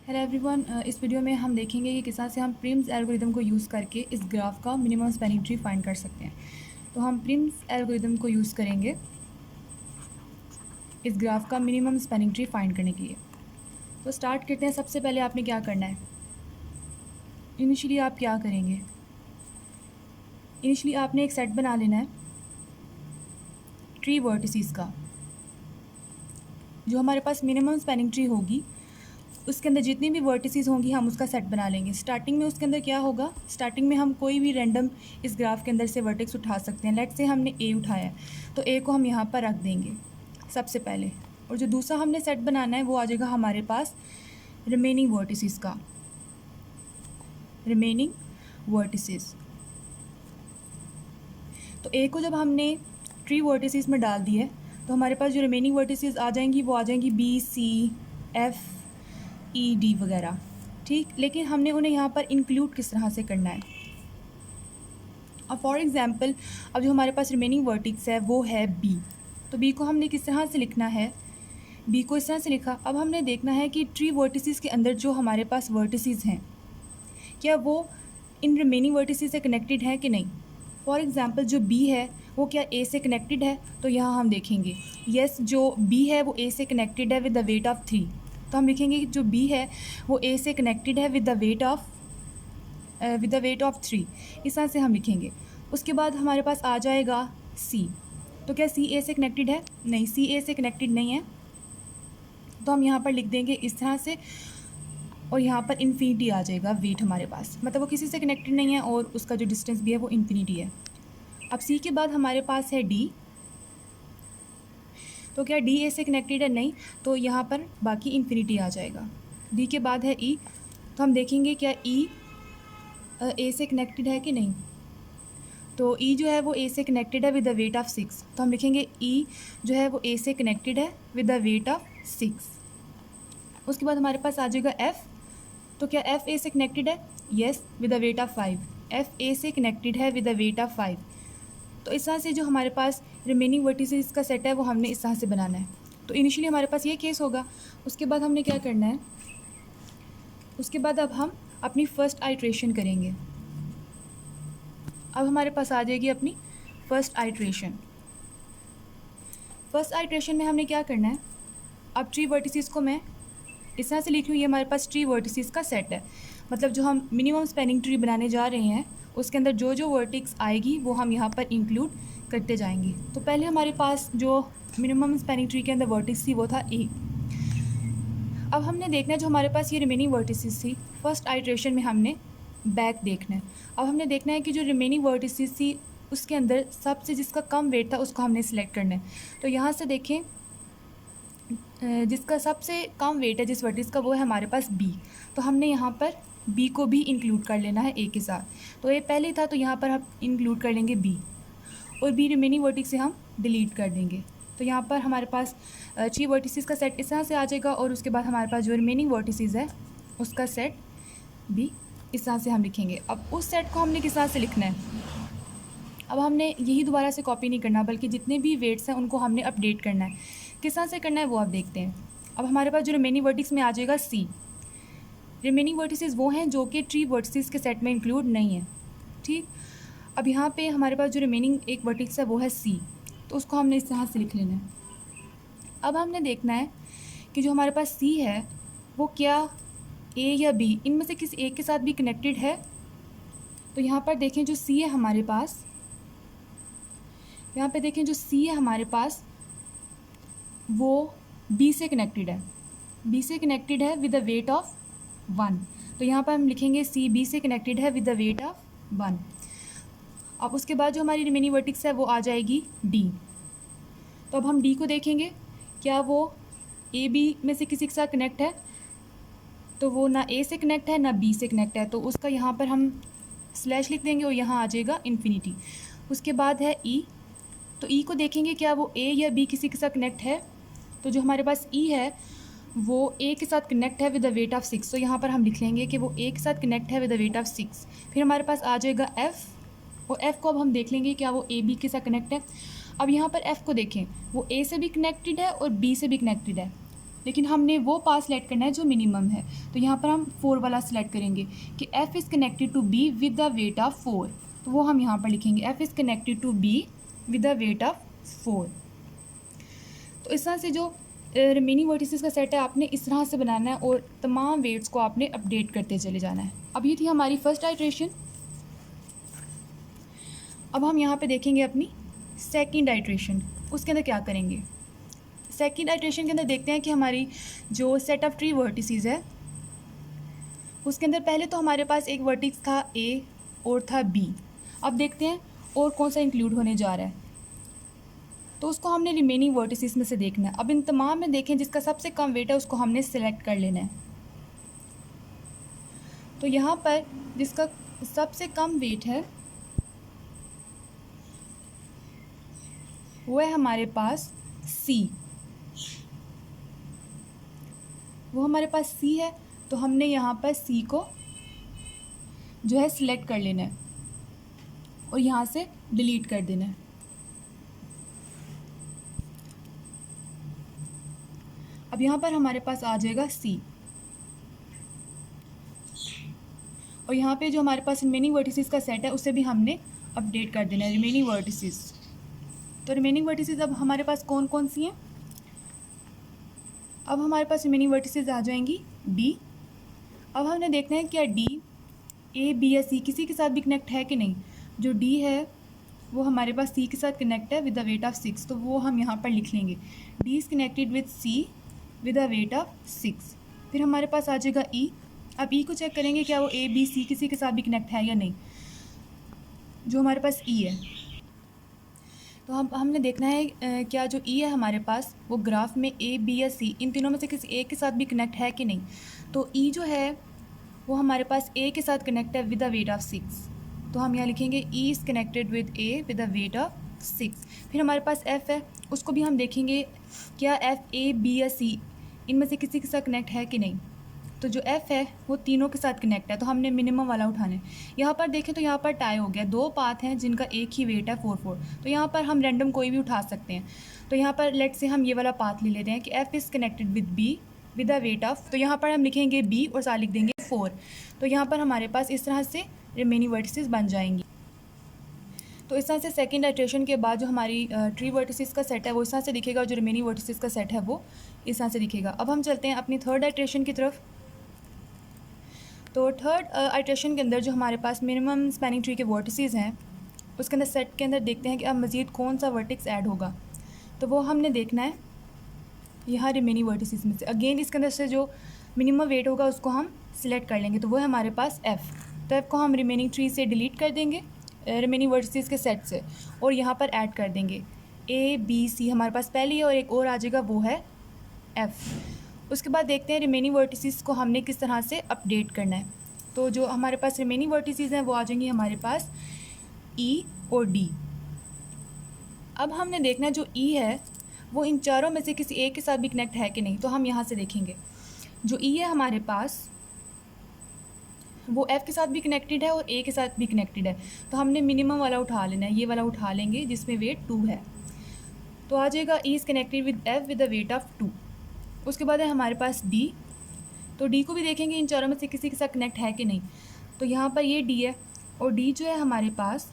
Hello everyone, इस video में हम देखेंगे कि किस तरह से हम प्रिम्स एल्गोरिदम को यूज़ करके इस ग्राफ का मिनिमम स्पैनिंग ट्री फाइंड कर सकते हैं। तो हम प्रिम्स एल्गोरिदम को यूज़ करेंगे इस ग्राफ का मिनिमम स्पैनिंग ट्री फाइंड करने के लिए। तो स्टार्ट करते हैं। सबसे पहले आपने क्या करना है, इनिशियली आप क्या करेंगे, इनिशियली आपने एक सेट बना लेना है ट्री वर्टिसेस का। जो हमारे पास मिनिमम स्पैनिंग ट्री होगी उसके अंदर जितनी भी वर्टिसेस होंगी हम उसका सेट बना लेंगे। स्टार्टिंग में उसके अंदर क्या होगा, स्टार्टिंग में हम कोई भी रैंडम इस ग्राफ के अंदर से वर्टेक्स उठा सकते हैं। लेट्स से हमने ए उठाया है तो ए को हम यहाँ पर रख देंगे सबसे पहले, और जो दूसरा हमने सेट बनाना है वो आ जाएगा हमारे पास रिमेनिंग वर्टिसेस का, रिमेनिंग वर्टिसेस। तो ए को जब हमने ट्री वर्टिसेस में डाल दिए तो हमारे पास जो रिमेनिंग वर्टिसेस आ जाएंगी वो आ जाएंगी बी, सी, एफ, ई, डी वगैरह। ठीक, लेकिन हमने उन्हें यहाँ पर इंक्लूड किस तरह से करना है। अब फॉर एग्जांपल अब जो हमारे पास रिमेनिंग वर्टिक्स है वो है बी, तो बी को हमने किस तरह से लिखना है, बी को इस तरह से लिखा। अब हमने देखना है कि ट्री वर्टिसेस के अंदर जो हमारे पास वर्टिसेस हैं क्या वो इन रिमेनिंग वर्टिसेस से कनेक्टेड है कि नहीं। फॉर एग्जांपल जो बी है वो क्या ए से कनेक्टेड है, तो यहाँ हम देखेंगे यस जो बी है वो ए से कनेक्टेड है विद द वेट ऑफ 3। तो हम लिखेंगे कि जो बी है वो ए से कनेक्टेड है विद द वेट ऑफ 3, इस तरह से हम लिखेंगे। उसके बाद हमारे पास आ जाएगा सी, तो क्या सी ए से कनेक्टेड है, नहीं, सी ए से कनेक्टेड नहीं है, तो हम यहाँ पर लिख देंगे इस तरह से, और यहाँ पर इन्फिनिटी आ जाएगा वेट हमारे पास, मतलब वो किसी से कनेक्टेड नहीं है और उसका जो डिस्टेंस भी है वो इन्फिनिटी है। अब सी के बाद हमारे पास है डी, तो क्या डी ए से कनेक्टेड है, नहीं, तो यहाँ पर बाकी इन्फिनिटी आ जाएगा। डी के बाद है ई, तो हम देखेंगे क्या ई ए से कनेक्टेड है कि नहीं, तो ई जो है वो ए से कनेक्टेड है विद द वेट ऑफ 6, तो हम लिखेंगे ई जो है वो ए से कनेक्टेड है विद द वेट ऑफ 6। उसके बाद हमारे पास आ जाएगा एफ़, तो क्या एफ़ ए से कनेक्टेड है, yes, with the weight of 5, F A से कनेक्टेड है विद द वेट ऑफ 5। तो इस तरह से जो हमारे पास रिमेनिंग वर्टिसेस का सेट है वो हमने इस तरह से बनाना है। तो इनिशियली हमारे पास ये केस होगा। उसके बाद हमने क्या करना है, उसके बाद अब हम अपनी फर्स्ट आइट्रेशन करेंगे। अब हमारे पास आ जाएगी अपनी फर्स्ट आइट्रेशन। फर्स्ट आइट्रेशन में हमने क्या करना है, अब ट्री वर्टिसेस को मैं इस तरह से लिख लूँ, ये हमारे पास ट्री वर्टिसेस का सेट है, मतलब जो हम मिनिमम स्पैनिंग ट्री बनाने जा रहे हैं उसके अंदर जो जो वर्टिक्स आएगी वो हम यहाँ पर इंक्लूड करते जाएंगे। तो पहले हमारे पास जो मिनिमम स्पैनिंग ट्री के अंदर वर्टिक्स थी वो था ए। अब हमने देखना है जो हमारे पास ये रिमेनिंग वर्टिसेस थी, फर्स्ट आइट्रेशन में हमने बैक देखना है। अब हमने देखना है कि जो रिमेनिंग वर्टिसेस थी उसके अंदर सबसे जिसका कम वेट था उसको हमने सिलेक्ट करना है। तो यहाँ से देखें जिसका सबसे कम वेट है जिस वर्टिस का वो है हमारे पास बी, तो हमने यहाँ पर बी को भी इंक्लूड कर लेना है ए के साथ। तो ए पहले था तो यहाँ पर हम इंक्लूड कर लेंगे बी, और बी रिमेनिंग वर्टिक्स से हम डिलीट कर देंगे। तो यहाँ पर हमारे पास 3 वर्टिसेस का सेट इस तरह से आ जाएगा, और उसके बाद हमारे पास जो रिमेनिंग वर्टिसेस है उसका सेट भी इस तरह से हम लिखेंगे। अब उस सेट को हमने किस तरह से लिखना है, अब हमने यही दोबारा से कॉपी नहीं करना बल्कि जितने भी वेट्स हैं उनको हमने अपडेट करना है। किस तरह से करना है वो आप देखते हैं। अब हमारे पास जो रिमेनिंग वर्टिक्स में आ जाएगा सी, रिमेनिंग वर्टिसेस वो हैं जो कि ट्री वर्टिसेस के सेट में इंक्लूड नहीं है। ठीक, अब यहाँ पे हमारे पास जो रिमेनिंग एक वर्टिक्स है वो है सी, तो उसको हमने इस तरह से लिख लेना है। अब हमने देखना है कि जो हमारे पास सी है वो क्या ए या बी इनमें से किसी एक के साथ भी कनेक्टेड है। तो यहाँ पर देखें जो सी है हमारे पास, यहाँ पे देखें जो सी है हमारे पास वो बी से कनेक्टेड है, बी से कनेक्टेड है विद द वेट ऑफ 1। तो यहाँ पर हम लिखेंगे सी बी से कनेक्टेड है विद द वेट ऑफ 1। अब उसके बाद जो हमारी रिमेनिंग वर्टिक्स है वो आ जाएगी डी। तो अब हम डी को देखेंगे क्या वो ए बी में से किसी के साथ कनेक्ट है, तो वो ना ए से कनेक्ट है ना बी से कनेक्ट है, तो उसका यहाँ पर हम स्लैश लिख देंगे और यहाँ आ जाएगा इन्फिनिटी। उसके बाद है ई, तो ई को देखेंगे क्या वो ए या बी किसी के साथ कनेक्ट है, तो जो हमारे पास ई है वो ए के साथ कनेक्ट है विद द वेट ऑफ 6, तो यहाँ पर हम लिख लेंगे कि वो ए के साथ कनेक्ट है विद द वेट ऑफ 6। फिर हमारे पास आ जाएगा एफ़, और एफ़ को अब हम देख लेंगे क्या वो ए बी के साथ कनेक्ट है। अब यहाँ पर एफ़ को देखें वो ए से भी कनेक्टेड है और बी से भी कनेक्टेड है, लेकिन हमने वो पाथ सेलेक्ट करना है जो मिनिमम है। तो यहाँ पर हम 4 वाला सेलेक्ट करेंगे कि f is connected to b with the weight of 4। तो वो हम यहाँ पर लिखेंगे f is connected to b with the weight of 4। तो इस तरह से जो रिमेनिंग वर्टिसेस का सेट है आपने इस तरह से बनाना है और तमाम वेट्स को आपने अपडेट करते चले जाना है। अब ये थी हमारी फर्स्ट आइट्रेशन। अब हम यहाँ पे देखेंगे अपनी सेकंड आइट्रेशन, उसके अंदर क्या करेंगे। सेकंड आइट्रेशन के अंदर देखते हैं कि हमारी जो सेट ऑफ ट्री वर्टिसेस है उसके अंदर पहले तो हमारे पास एक वर्टिक्स था A और था B। अब देखते हैं और कौन सा इंक्लूड होने जा रहा है, तो उसको हमने रिमेनिंग वर्टिसेस में से देखना है। अब इन तमाम में देखें जिसका सबसे कम वेट है उसको हमने सेलेक्ट कर लेना है। तो यहाँ पर जिसका सबसे कम वेट है वो है हमारे पास C। वो हमारे पास C है, तो हमने यहाँ पर C को जो है सिलेक्ट कर लेना है और यहाँ से डिलीट कर देना है। अब यहाँ पर हमारे पास आ जाएगा C और यहाँ पे जो हमारे पास रिमेनिंग वर्टिसेस का सेट है उसे भी हमने अपडेट कर देना है, रिमेनिंग वर्टिसेस। तो रिमेनिंग वर्टिसेस अब हमारे पास कौन कौन सी हैं। अब हमारे पास रिमेनिंग वर्टिसेस आ जाएंगी D। अब हमने देखना है क्या D A B या C किसी के साथ भी कनेक्ट है कि नहीं। जो D है वो हमारे पास C के साथ कनेक्ट है विद द वेट ऑफ 6, तो वो हम यहाँ पर लिख लेंगे D is connected with C with the weight of 6। फिर हमारे पास आ जाएगा E। अब E को चेक करेंगे क्या वो A B C किसी के साथ भी कनेक्ट है या नहीं। जो हमारे पास E है, तो हमने देखना है क्या जो E है हमारे पास वो ग्राफ में A B या C इन तीनों में से किसी एक के साथ भी कनेक्ट है कि नहीं। तो E जो है वो हमारे पास A के साथ कनेक्ट है विद द वेट ऑफ 6, तो हम यहाँ लिखेंगे E is connected with A with the weight of 6। फिर हमारे पास F है, उसको भी हम देखेंगे क्या F A B या C इनमें से किसी के साथ कनेक्ट है कि नहीं। तो जो F है वो तीनों के साथ कनेक्ट है, तो हमने मिनिमम वाला उठाना है। यहाँ पर देखें तो यहाँ पर टाई हो गया, दो पाथ हैं जिनका एक ही वेट है 4 तो यहाँ पर हम रैंडम कोई भी उठा सकते हैं। तो यहाँ पर लेट से हम ये वाला पाथ ले लेते हैं कि F is connected with B with the weight of, तो यहाँ पर हम लिखेंगे B और साथ लिख देंगे 4। तो यहाँ पर हमारे पास इस तरह से रिमेनिंग वर्टिसेस बन जाएंगी। तो इस तरह से सेकंड आइट्रेशन के बाद जो हमारी ट्री वर्टिसेस का सेट है वो इस तरह से दिखेगा और जो रिमेनिंग वर्टिसेस का सेट है वो इस तरह से दिखेगा। अब हम चलते हैं अपनी थर्ड आइट्रेशन की तरफ। तो थर्ड आइट्रेशन के अंदर जो हमारे पास मिनिमम स्पैनिंग ट्री के वर्टिसेस हैं उसके अंदर सेट के अंदर देखते हैं कि अब मज़ीद कौन सा वर्टिक्स ऐड होगा। तो वो हमने देखना है यहाँ रिमेनिंग वर्टिसेस में से। अगेन इसके अंदर से जो मिनिमम वेट होगा उसको हम सिलेक्ट कर लेंगे, तो वो है हमारे पास F। तो F को हम रिमेनिंग ट्री से डिलीट कर देंगे रिमेनिंग वर्टिसेस के सेट से और यहाँ पर ऐड कर देंगे A B C हमारे पास पहली है और एक और आ जाएगा वो है F। उसके बाद देखते हैं रिमेनिंग वर्टिसेस को हमने किस तरह से अपडेट करना है। तो जो हमारे पास रिमेनिंग वर्टिसेस हैं वो आ जाएंगी हमारे पास E और D। अब हमने देखना है जो E है वो इन चारों में से किसी एक के साथ भी कनेक्ट है कि नहीं। तो हम यहाँ से देखेंगे जो E है हमारे पास वो F के साथ भी कनेक्टेड है और A के साथ भी कनेक्टेड है, तो हमने मिनिमम वाला उठा लेना है, ये वाला उठा लेंगे जिसमें वेट 2 है। तो आ जाएगा E is connected with F with the weight of 2। उसके बाद है हमारे पास D। तो D को भी देखेंगे इन चारों में से किसी के साथ कनेक्ट है कि नहीं। तो यहाँ पर ये D है और D जो है हमारे पास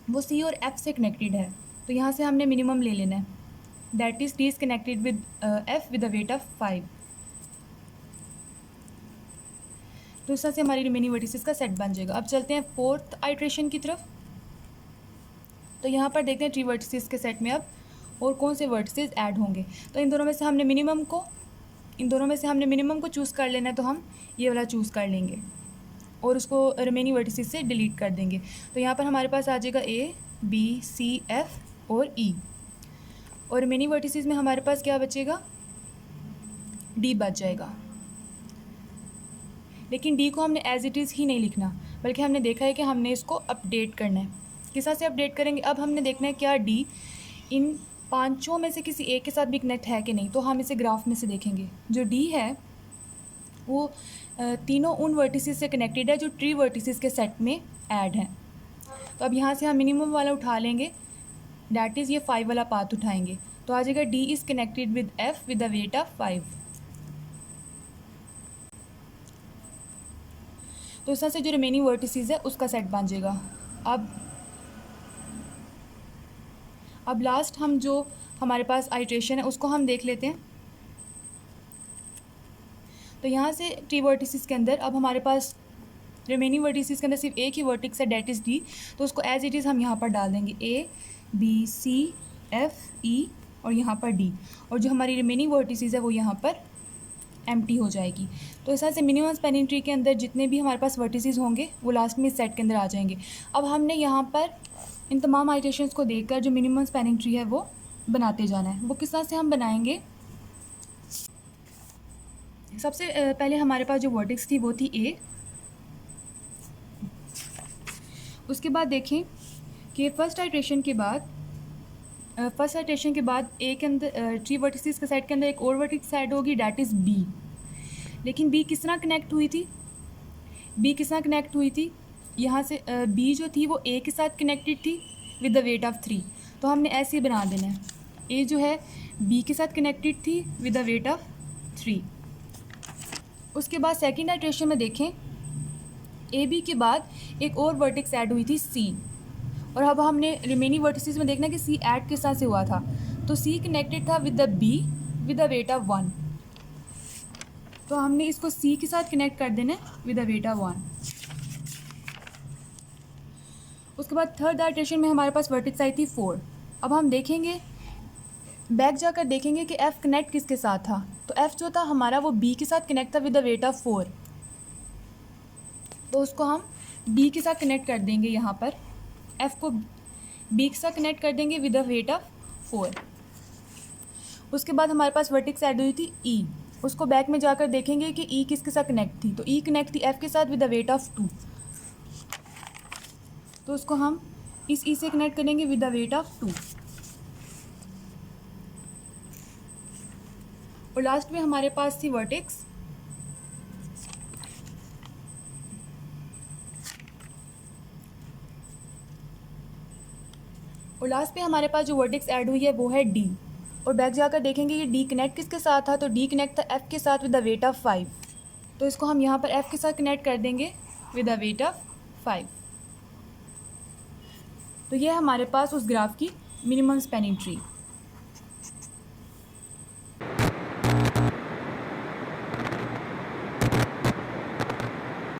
वो C और F से कनेक्टेड है, तो यहाँ से हमने मिनिमम ले लेना है, that is D is connected with F with the weight of 5। तो इस तरह से हमारी रिमेनिंग वर्टिसेस का सेट बन जाएगा। अब चलते हैं फोर्थ आइट्रेशन की तरफ। तो यहाँ पर देखते हैं ट्री वर्टिसेस के सेट में अब और कौन से वर्टिसेस ऐड होंगे। तो इन दोनों में से हमने मिनिमम को चूज़ कर लेना है, तो हम ये वाला चूज़ कर लेंगे और उसको रिमेनिंग वर्टिसेस से डिलीट कर देंगे। तो यहाँ पर हमारे पास आ जाएगा A B C F और E और रिमेनिंग वर्टिसेस में हमारे पास क्या बचेगा, D बच जाएगा। लेकिन D को हमने एज इट इज़ ही नहीं लिखना, बल्कि हमने देखा है कि हमने इसको अपडेट करना है। किस तरह से अपडेट करेंगे, अब हमने देखना है क्या D इन पांचों में से किसी एक के साथ भी कनेक्ट है कि नहीं। तो हम इसे ग्राफ में से देखेंगे, जो D है वो तीनों उन वर्टिसेस से कनेक्टेड है जो ट्री वर्टिसेस के सेट में ऐड हैं। तो अब यहाँ से हम मिनिमम वाला उठा लेंगे डैट इज़ ये 5 वाला पाथ उठाएंगे तो आ जाएगा D is connected with F with the weight of 5। तो इस तरह से जो रिमेनिंग वर्टिसेस है उसका सेट बन जाएगा। अब लास्ट हम जो हमारे पास आइट्रेशन है उसको हम देख लेते हैं। तो यहाँ से टी वर्टिसेस के अंदर अब हमारे पास रिमेनिंग वर्टिसेस के अंदर सिर्फ एक ही वर्टिक्स है डेट इज़ डी, तो उसको एज इट इज़ हम यहाँ पर डाल देंगे A B C F E और यहाँ पर डी, और जो हमारी रिमेनिंग वर्टिसेस है वो यहाँ पर एम्प्टी हो जाएगी। तो इस तरह से मिनिमम स्पैनिंग ट्री के अंदर जितने भी हमारे पास वर्टिसेस होंगे वो लास्ट में इस सेट के अंदर आ जाएंगे। अब हमने यहाँ पर इन तमाम आइट्रेशंस को देखकर जो मिनिमम स्पैनिंग ट्री है वो बनाते जाना है। वो किस तरह से हम बनाएंगे, सबसे पहले हमारे पास जो वर्टेक्स थी वो थी ए। उसके बाद देखें कि फर्स्ट आइट्रेशन के बाद ए के अंदर ट्री वर्टिसेस के सेट के अंदर एक और वर्टिक्स ऐड होगी डैट इज़ बी। लेकिन बी किस तरह कनेक्ट हुई थी, यहाँ से बी जो थी वो ए के साथ कनेक्टेड थी विद द वेट ऑफ 3, तो हमने ऐसे ही बना देना है। ए जो है बी के साथ कनेक्टेड थी विद द वेट ऑफ 3। उसके बाद सेकेंड आइट्रेशन में देखें ए बी के बाद एक और वर्टेक्स ऐड हुई थी सी, और अब हमने रिमेनिंग वर्टिसेस में देखना कि सी ऐड किस तरह से हुआ था। तो सी कनेक्टेड था with the be with the weight of 1, तो हमने इसको सी के साथ कनेक्ट कर देना विद द वेट ऑफ 1। उसके बाद थर्ड आइट्रेशन में हमारे पास वर्टेक्स आई थी 4। अब हम देखेंगे बैक जाकर देखेंगे कि एफ़ कनेक्ट किसके साथ था। तो एफ़ जो था हमारा वो बी के साथ कनेक्ट था विद द वेट ऑफ 4, तो उसको हम बी के साथ कनेक्ट कर देंगे। यहाँ पर एफ़ को बी के साथ कनेक्ट कर देंगे विद द वेट ऑफ 4। उसके बाद हमारे पास वर्टेक्स ऐड हुई थी ई, उसको बैक में जाकर देखेंगे कि ई किसके साथ कनेक्ट थी। तो ई कनेक्ट थी एफ़ के साथ विद द वेट ऑफ 2, तो उसको हम इस ई से कनेक्ट करेंगे विद द वेट ऑफ 2। और लास्ट में हमारे पास थी वर्टेक्स जो वर्टेक्स ऐड हुई है वो है डी, और बैक जाकर देखेंगे कि डी कनेक्ट किसके साथ था। तो डी कनेक्ट था एफ़ के साथ विद द वेट ऑफ 5, तो इसको हम यहाँ पर एफ़ के साथ कनेक्ट कर देंगे विद द वेट ऑफ 5। तो ये हमारे पास उस ग्राफ की मिनिमम स्पैनिंग ट्री।